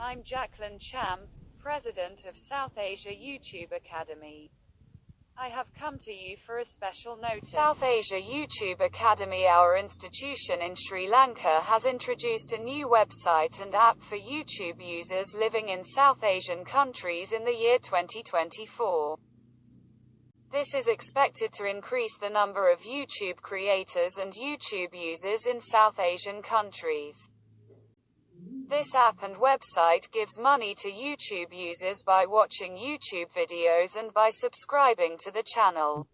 I'm Jacqueline Cham, President of South Asia YouTube Academy. I have come to you for a special notice. South Asia YouTube Academy, our institution in Sri Lanka, has introduced a new website and app for YouTube users living in South Asian countries in the year 2024. This is expected to increase the number of YouTube creators and YouTube users in South Asian countries. This app and website gives money to YouTube users by watching YouTube videos and by subscribing to the channel.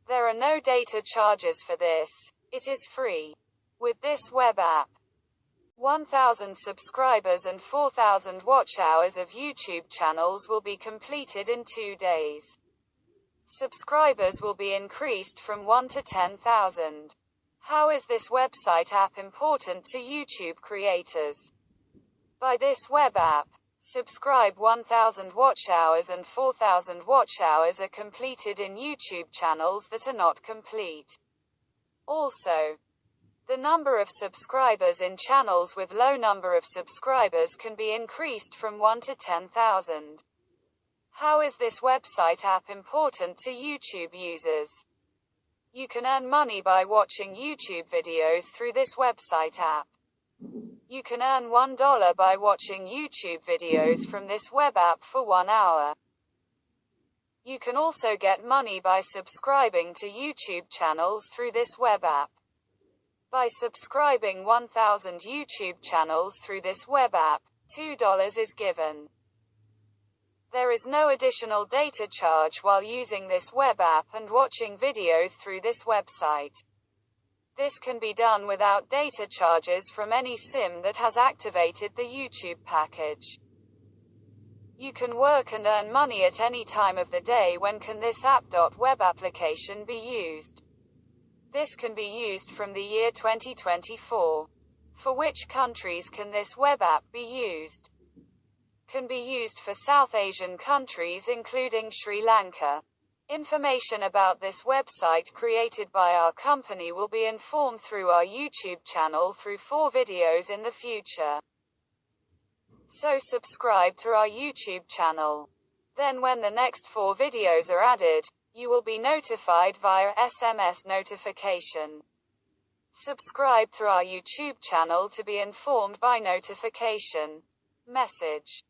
There are no data charges for this. It is free. With this web app, 1,000 subscribers and 4,000 watch hours of YouTube channels will be completed in 2 days. Subscribers will be increased from 1 to 10,000. How is this website app important to YouTube creators? By this web app, subscribe 1,000 watch hours and 4,000 watch hours are completed in YouTube channels that are not complete. Also, the number of subscribers in channels with low number of subscribers can be increased from 1 to 10,000. How is this website app important to YouTube users? You can earn money by watching YouTube videos through this website app. You can earn $1 by watching YouTube videos from this web app for 1 hour. You can also get money by subscribing to YouTube channels through this web app. By subscribing 1,000 YouTube channels through this web app, $2 is given. There is no additional data charge while using this web app and watching videos through this website. This can be done without data charges from any SIM that has activated the YouTube package. You can work and earn money at any time of the day. When can this app.web application be used? This can be used from the year 2024. For which countries can this web app be used? Can be used for South Asian countries including Sri Lanka. Information about this website created by our company will be informed through our YouTube channel through 4 videos in the future. So subscribe to our YouTube channel. Then when the next 4 videos are added, you will be notified via SMS notification. Subscribe to our YouTube channel to be informed by notification message.